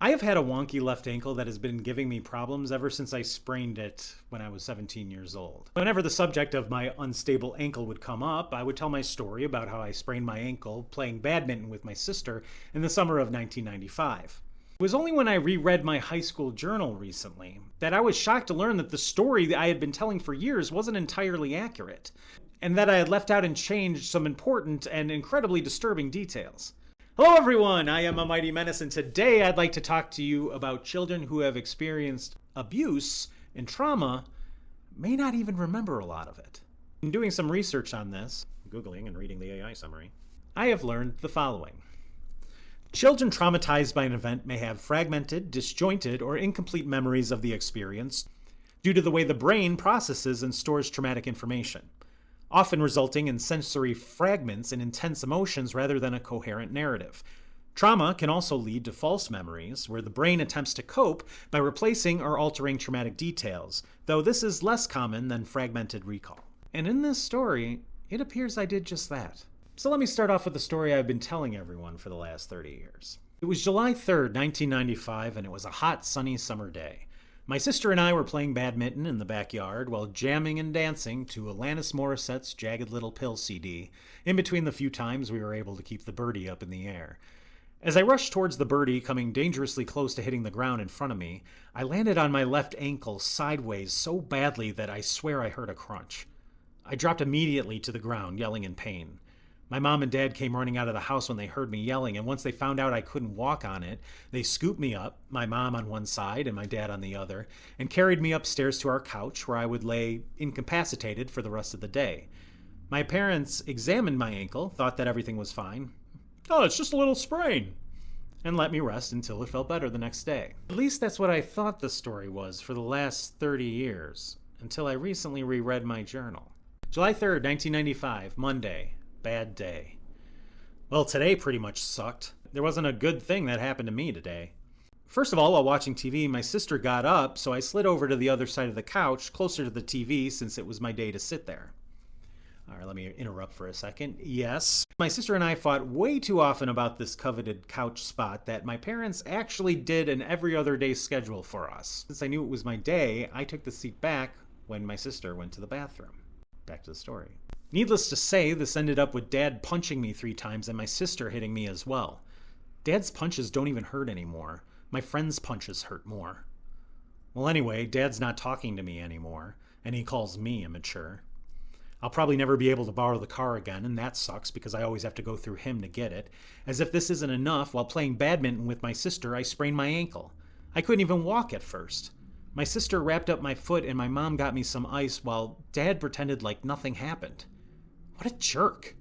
I have had a wonky left ankle that has been giving me problems ever since I sprained it when I was 17 years old. Whenever the subject of my unstable ankle would come up, I would tell my story about how I sprained my ankle playing badminton with my sister in the summer of 1995. It was only when I reread my high school journal recently that I was shocked to learn that the story that I had been telling for years wasn't entirely accurate, and that I had left out and changed some important and incredibly disturbing details. Hello everyone, I am a Mighty Menace, and today I'd like to talk to you about children who have experienced abuse and trauma may not even remember a lot of it. In doing some research on this, Googling and reading the AI summary, I have learned the following. Children traumatized by an event may have fragmented, disjointed, or incomplete memories of the experience due to the way the brain processes and stores traumatic information, often resulting in sensory fragments and intense emotions rather than a coherent narrative. Trauma can also lead to false memories, where the brain attempts to cope by replacing or altering traumatic details, though this is less common than fragmented recall. And in this story, it appears I did just that. So let me start off with the story I've been telling everyone for the last 30 years. It was July 3rd, 1995, and it was a hot, sunny summer day. My sister and I were playing badminton in the backyard while jamming and dancing to Alanis Morissette's Jagged Little Pill CD, in between the few times we were able to keep the birdie up in the air. As I rushed towards the birdie, coming dangerously close to hitting the ground in front of me, I landed on my left ankle sideways so badly that I swear I heard a crunch. I dropped immediately to the ground, yelling in pain. My mom and dad came running out of the house when they heard me yelling, and once they found out I couldn't walk on it, they scooped me up, my mom on one side and my dad on the other, and carried me upstairs to our couch where I would lay incapacitated for the rest of the day. My parents examined my ankle, thought that everything was fine. "Oh, it's just a little sprain," and let me rest until it felt better the next day. At least that's what I thought the story was for the last 30 years, until I recently reread my journal. July 3rd, 1995, Monday. Bad day. Well, today pretty much sucked. There wasn't a good thing that happened to me today. First of all, while watching TV, my sister got up, so I slid over to the other side of the couch, closer to the TV, since it was my day to sit there. All right, let me interrupt for a second. Yes, my sister and I fought way too often about this coveted couch spot that my parents actually did an every other day schedule for us. Since I knew it was my day, I took the seat back when my sister went to the bathroom. Back to the story. Needless to say, this ended up with Dad punching me 3 times and my sister hitting me as well. Dad's punches don't even hurt anymore. My friend's punches hurt more. Well, anyway, Dad's not talking to me anymore, and he calls me immature. I'll probably never be able to borrow the car again, and that sucks because I always have to go through him to get it. As if this isn't enough, while playing badminton with my sister, I sprained my ankle. I couldn't even walk at first. My sister wrapped up my foot and my mom got me some ice while Dad pretended like nothing happened. What a jerk.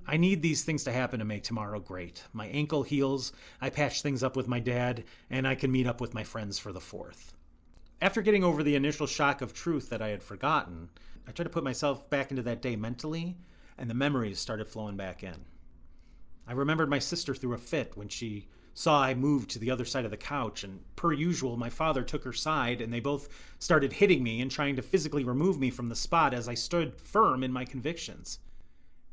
I need these things to happen to make tomorrow great. My ankle heals, I patch things up with my dad, and I can meet up with my friends for the 4th. After getting over the initial shock of truth that I had forgotten, I tried to put myself back into that day mentally, and the memories started flowing back in. I remembered my sister threw a fit when she saw I moved to the other side of the couch, and per usual, my father took her side, and they both started hitting me and trying to physically remove me from the spot as I stood firm in my convictions.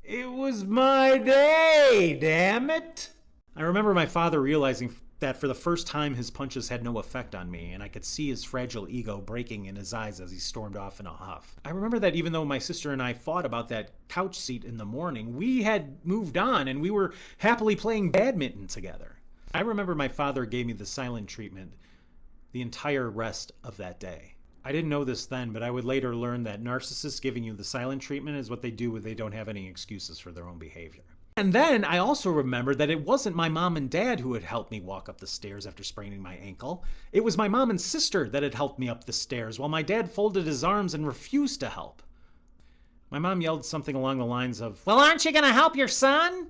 It was my day, damn it! I remember my father realizing that for the first time his punches had no effect on me, and I could see his fragile ego breaking in his eyes as he stormed off in a huff. I remember that even though my sister and I fought about that couch seat in the morning, we had moved on and we were happily playing badminton together. I remember my father gave me the silent treatment the entire rest of that day. I didn't know this then, but I would later learn that narcissists giving you the silent treatment is what they do when they don't have any excuses for their own behavior. And then I also remembered that it wasn't my mom and dad who had helped me walk up the stairs after spraining my ankle. It was my mom and sister that had helped me up the stairs while my dad folded his arms and refused to help. My mom yelled something along the lines of, "Well, aren't you going to help your son?"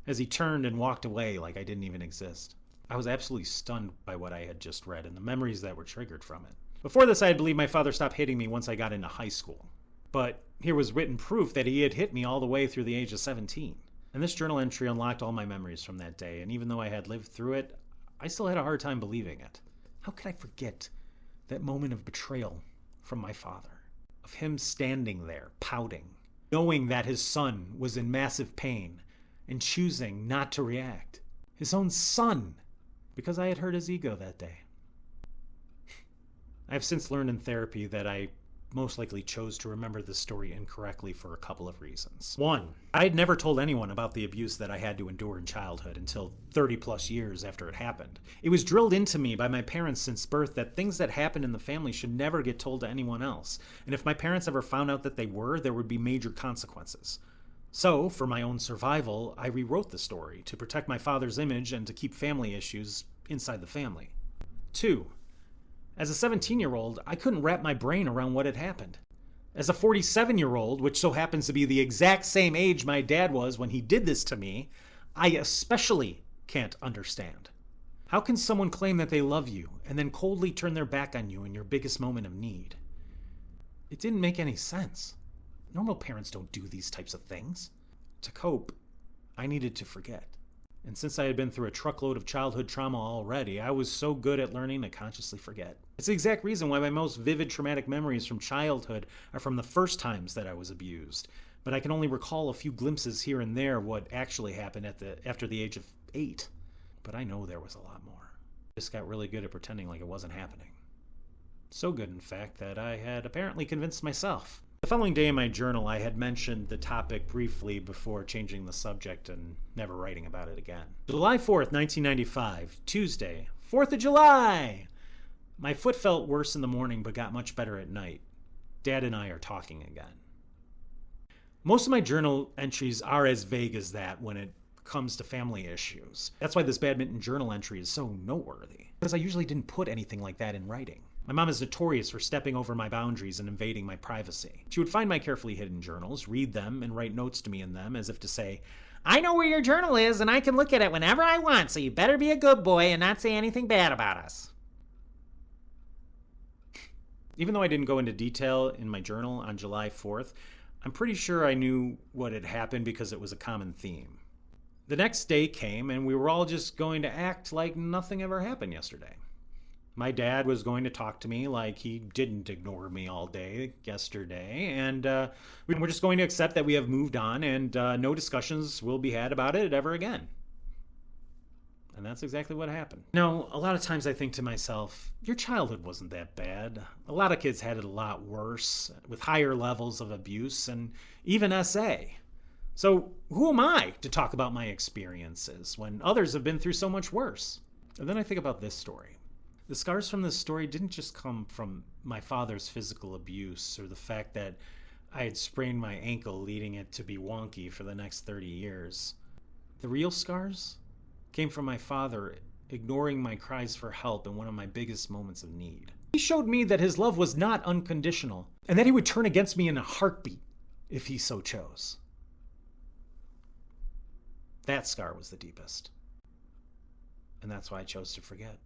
as he turned and walked away like I didn't even exist. I was absolutely stunned by what I had just read and the memories that were triggered from it. Before this, I had believed my father stopped hitting me once I got into high school. But here was written proof that he had hit me all the way through the age of 17. And this journal entry unlocked all my memories from that day, and even though I had lived through it, I still had a hard time believing it. How could I forget that moment of betrayal from my father? Of him standing there, pouting, knowing that his son was in massive pain, and choosing not to react. His own son. because I had hurt his ego that day. I have since learned in therapy that I most likely chose to remember this story incorrectly for a couple of reasons. One, I had never told anyone about the abuse that I had to endure in childhood until 30 plus years after it happened. It was drilled into me by my parents since birth that things that happened in the family should never get told to anyone else. And if my parents ever found out that they were, there would be major consequences. So, for my own survival, I rewrote the story to protect my father's image and to keep family issues inside the family. Two, as a 17-year-old, I couldn't wrap my brain around what had happened. As a 47-year-old, which so happens to be the exact same age my dad was when he did this to me, I especially can't understand. How can someone claim that they love you and then coldly turn their back on you in your biggest moment of need? It didn't make any sense. Normal parents don't do these types of things. To cope, I needed to forget. And since I had been through a truckload of childhood trauma already, I was so good at learning to consciously forget. It's the exact reason why my most vivid traumatic memories from childhood are from the first times that I was abused. But I can only recall a few glimpses here and there of what actually happened after the age of 8. But I know there was a lot more. I just got really good at pretending like it wasn't happening. So good, in fact, that I had apparently convinced myself. The following day in my journal, I had mentioned the topic briefly before changing the subject and never writing about it again. July 4th, 1995, Tuesday, 4th of July! My foot felt worse in the morning but got much better at night. Dad and I are talking again. Most of my journal entries are as vague as that when it comes to family issues. That's why this badminton journal entry is so noteworthy, because I usually didn't put anything like that in writing. My mom is notorious for stepping over my boundaries and invading my privacy. She would find my carefully hidden journals, read them, and write notes to me in them as if to say, "I know where your journal is and I can look at it whenever I want, so you better be a good boy and not say anything bad about us." Even though I didn't go into detail in my journal on July 4th, I'm pretty sure I knew what had happened because it was a common theme. The next day came and we were all just going to act like nothing ever happened yesterday. My dad was going to talk to me like he didn't ignore me all day yesterday, and we're just going to accept that we have moved on and no discussions will be had about it ever again. And that's exactly what happened. Now, a lot of times I think to myself, your childhood wasn't that bad. A lot of kids had it a lot worse, with higher levels of abuse and even SA. So who am I to talk about my experiences when others have been through so much worse? And then I think about this story. The scars from this story didn't just come from my father's physical abuse or the fact that I had sprained my ankle, leading it to be wonky for the next 30 years. The real scars came from my father ignoring my cries for help in one of my biggest moments of need. He showed me that his love was not unconditional and that he would turn against me in a heartbeat if he so chose. That scar was the deepest. And that's why I chose to forget.